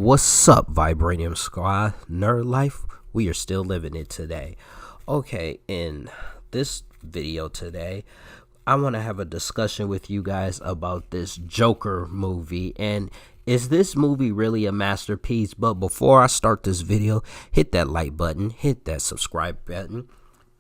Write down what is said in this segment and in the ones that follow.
What's up, Vibranium Squad? Nerd life? We are still living it today. Okay, in this video today, I want to have a discussion with you guys about this Joker movie. And is this movie really a masterpiece? But before I start this video, hit that like button, hit that subscribe button,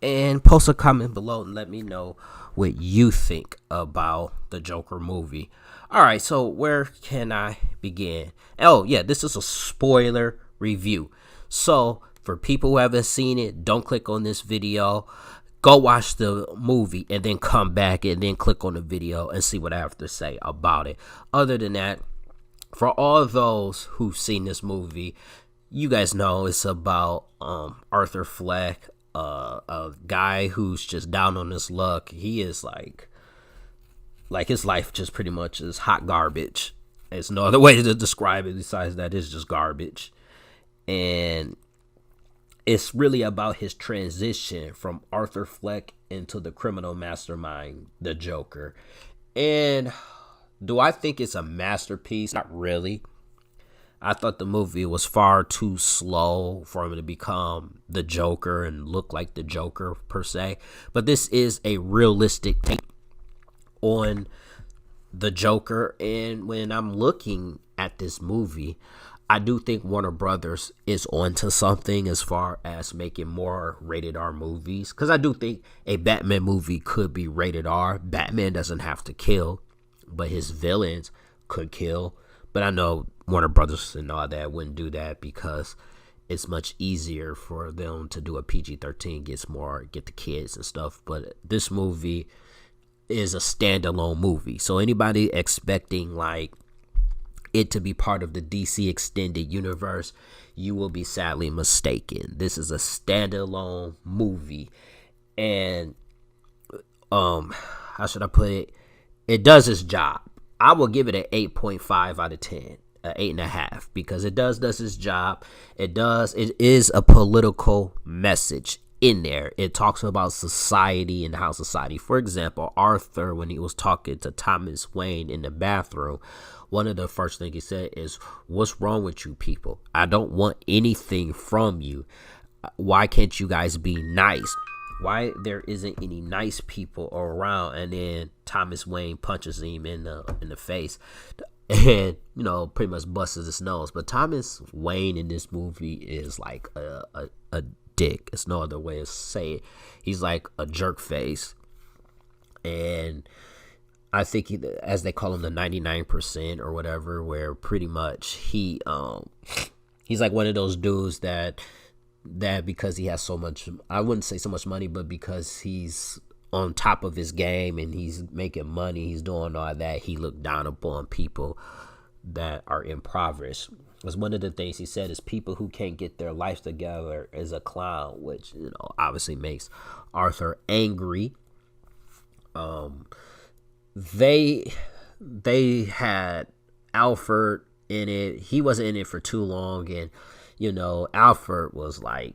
and post a comment below and let me know what you think about the Joker movie. All right, so where can I begin? Oh, yeah, this is a spoiler review. So for people who haven't seen it, don't click on this video. Go watch the movie and then come back and then click on the video and see what I have to say about it. Other than that, for all those who've seen this movie, you guys know it's about Arthur Fleck, a guy who's just down on his luck. He is like his life just pretty much is hot garbage. There's no other way to describe it besides that it's just garbage. And it's really about his transition from Arthur Fleck into the criminal mastermind, the Joker. And do I think it's a masterpiece? Not really. I thought the movie was far too slow for him to become the Joker and look like the Joker per se. But this is a realistic take on the Joker. And when I'm looking at this movie, I do think Warner Brothers is onto something as far as making more rated R movies. Because I do think a Batman movie could be rated R. Batman doesn't have to kill, but his villains could kill. But I know Warner Brothers and all that wouldn't do that because it's much easier for them to do a PG-13, get the kids and stuff. But this movie is a standalone movie. So anybody expecting like it to be part of the DC extended universe, you will be sadly mistaken. This is a standalone movie. And how should I put it? It does its job. I will give it an 8.5 out of 10, an 8.5, because it does its job. It is a political message in there. It talks about society and how society, for example, Arthur, when he was talking to Thomas Wayne in the bathroom, one of the first things he said is, "What's wrong with you people? I don't want anything from you. Why can't you guys be nice? Why there isn't any nice people around?" And then Thomas Wayne punches him in the face and, pretty much busts his nose. But Thomas Wayne in this movie is like a dick. It's no other way to say it. He's like a jerk face. And I think as they call him, the 99% or whatever, where pretty much he's like one of those dudes that because he has so much, I wouldn't say so much money, but because he's on top of his game and he's making money, he's doing all that, he looked down upon people that are impoverished. Because one of the things he said is people who can't get their life together is a clown, which obviously makes Arthur angry. They had Alfred in it. He wasn't in it for too long, and Alfred was like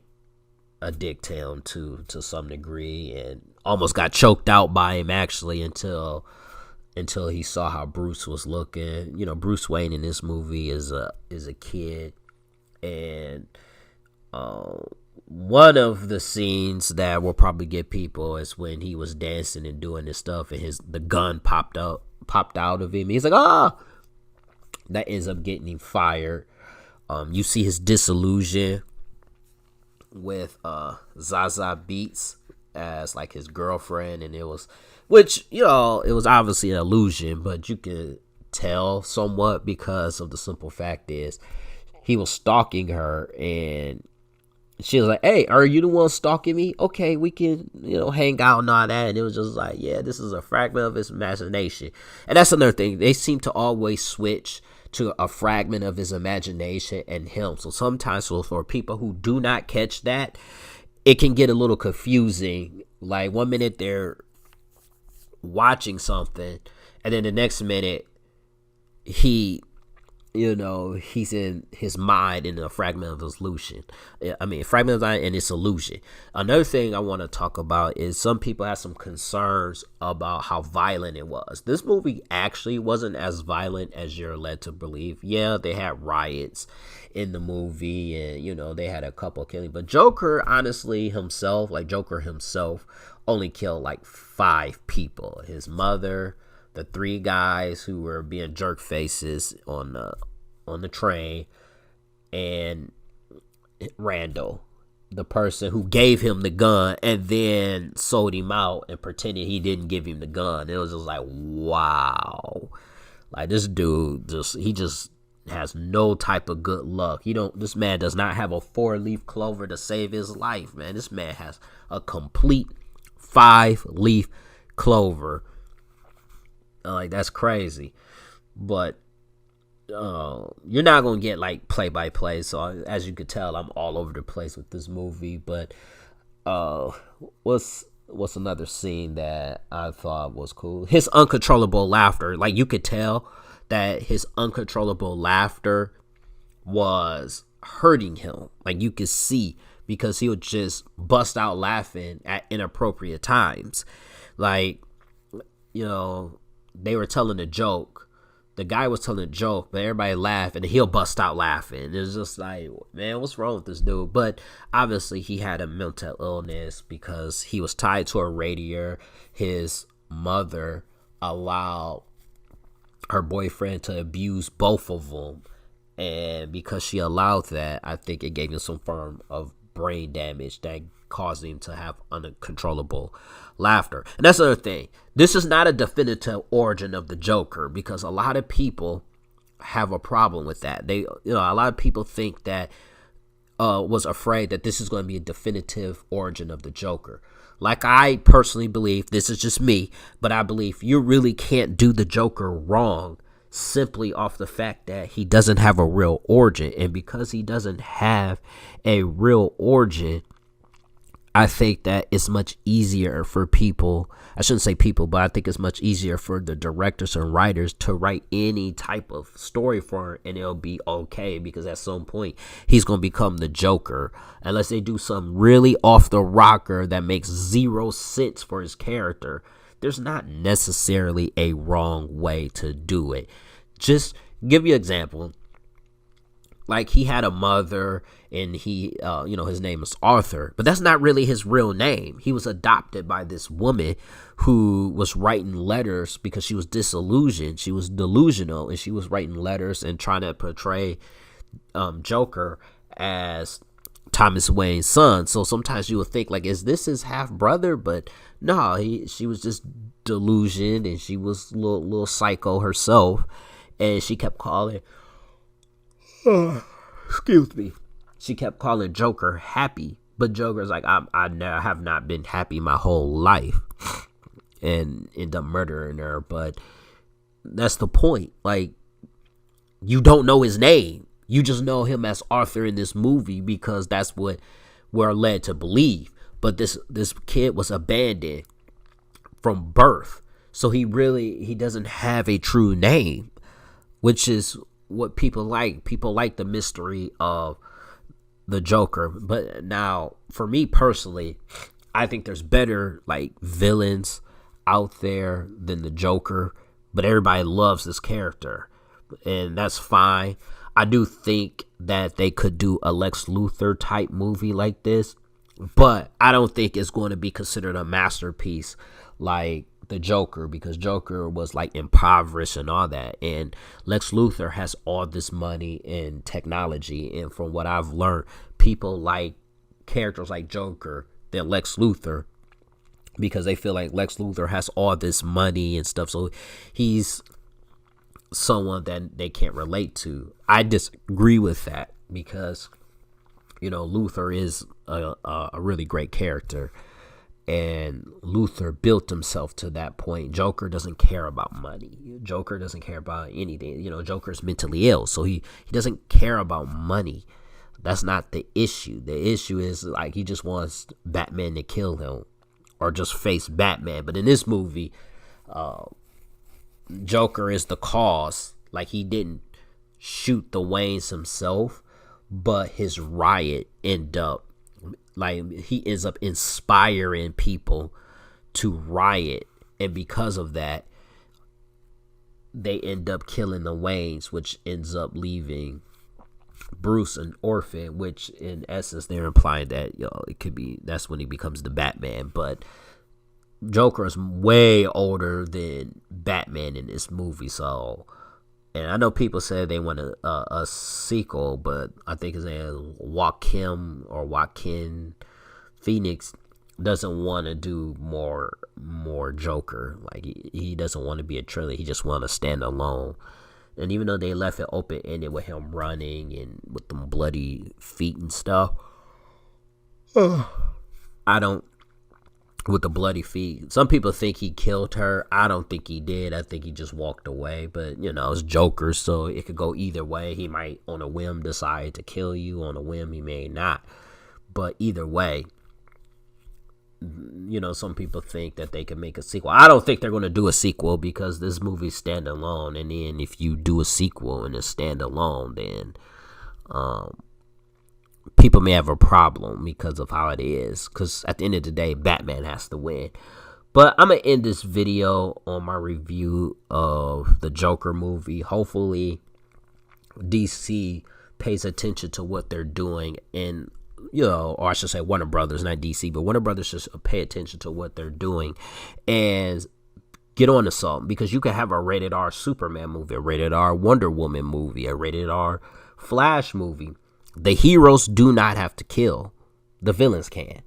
a dick to him to some degree, and almost got choked out by him actually until he saw how Bruce was looking. Bruce Wayne in this movie is a kid, and one of the scenes that will probably get people is when he was dancing and doing this stuff, and the gun popped out of him. He's like, "Ah!" That ends up getting him fired. You see his disillusion with Zaza Beetz as like his girlfriend, and it was obviously an illusion, but you could tell somewhat because of the simple fact is he was stalking her, and she was like, "Hey, are you the one stalking me? Okay, we can, hang out and all that." And it was just like, yeah, this is a fragment of his imagination. And that's another thing. They seem to always switch to a fragment of his imagination and him. So sometimes for people who do not catch that, it can get a little confusing. Like 1 minute they're watching something, and then the next minute he he's in his mind in a fragment of his illusion. I mean, fragment of mind and its illusion. Another thing I want to talk about is some people have some concerns about how violent it was. This movie actually wasn't as violent as you're led to believe. Yeah, they had riots in the movie, and they had a couple killing, but Joker himself only killed like 5 people. His mother, the 3 guys who were being jerk faces on the train, and Randall, the person who gave him the gun and then sold him out and pretended he didn't give him the gun. It was just like, wow, like this dude just has no type of good luck. This man does not have a 4-leaf clover to save his life, man. This man has a complete 5-leaf clover. Like, that's crazy. But you're not gonna get like play by play, so as you could tell, I'm all over the place with this movie. But what's another scene that I thought was cool? His uncontrollable laughter. Like, you could tell that his uncontrollable laughter was hurting him. Like, you could see, because he would just bust out laughing at inappropriate times. Like, they were telling a joke. The guy was telling a joke, but everybody laughed, and he'll bust out laughing. It's just like, man, what's wrong with this dude? But obviously, he had a mental illness because he was tied to a radiator. His mother allowed her boyfriend to abuse both of them, and because she allowed that, I think it gave him some form of brain damage that caused him to have uncontrollable laughter. And that's the other thing. This is not a definitive origin of the Joker, because a lot of people have a problem with that. A lot of people think that was afraid that this is going to be a definitive origin of the Joker. Like, I personally believe, this is just me, but I believe you really can't do the Joker wrong simply off the fact that he doesn't have a real origin. And because he doesn't have a real origin, I think that it's much easier for people, I shouldn't say people, but I think it's much easier for the directors and writers to write any type of story for him, and it'll be okay, because at some point he's going to become the Joker, unless they do something really off the rocker that makes 0 sense for his character. There's not necessarily a wrong way to do it. Just give you an example. Like, he had a mother, and he, his name is Arthur, but that's not really his real name. He was adopted by this woman who was writing letters because she was disillusioned. She was delusional, and she was writing letters and trying to portray Joker as Thomas Wayne's son. So sometimes you would think, like, is this his half brother? But no, she was just delusioned, and she was a little psycho herself, and she kept calling. Excuse me. She kept calling Joker happy, but Joker's like, I have not been happy my whole life, and end up murdering her. But that's the point. Like, you don't know his name. You just know him as Arthur in this movie because that's what we're led to believe. But this kid was abandoned from birth, so he doesn't have a true name, which is what people like. People like the mystery of the Joker. But now, for me personally, I think there's better like villains out there than the Joker, but everybody loves this character, and that's fine. I do think that they could do a Lex Luthor type movie like this, but I don't think it's going to be considered a masterpiece like the Joker, because Joker was like impoverished and all that, and Lex Luthor has all this money and technology, and from what I've learned, people like characters like Joker than Lex Luthor because they feel like Lex Luthor has all this money and stuff, so he's someone that they can't relate to. I disagree with that because Luthor is a really great character, and Luthor built himself to that point. Joker doesn't care about money. Joker doesn't care about anything. Joker's mentally ill, so he doesn't care about money. That's not the issue. The issue is like he just wants Batman to kill him or just face Batman. But in this movie, Joker is the cause. Like, he didn't shoot the Waynes himself, but his riot end up he ends up inspiring people to riot, and because of that they end up killing the Waynes, which ends up leaving Bruce an orphan, which in essence they're implying that it could be that's when he becomes the Batman. But Joker is way older than Batman in this movie, so, and I know people said they want a sequel, but I think his name is Joaquin Phoenix doesn't want to do more Joker. Like he doesn't want to be a trilogy. He just want to stand alone. And even though they left it open ended with him running and with them bloody feet and stuff, I don't. With the bloody feet, some people think he killed her. I don't think he did. I think he just walked away. But it's Joker, so it could go either way. He might on a whim decide to kill you. On a whim he may not. But either way, some people think that they can make a sequel. I don't think they're going to do a sequel because this movie's standalone. And then if you do a sequel and it's standalone, then people may have a problem because of how it is. Because at the end of the day, Batman has to win. But I'm going to end this video on my review of the Joker movie. Hopefully, DC pays attention to what they're doing. And, or I should say Warner Brothers, not DC. But Warner Brothers should pay attention to what they're doing. And get on to something. Because you can have a rated R Superman movie, a rated R Wonder Woman movie, a rated R Flash movie. The heroes do not have to kill. The villains can.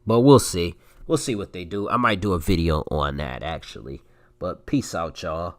But we'll see. We'll see what they do. I might do a video on that, actually. But peace out, y'all.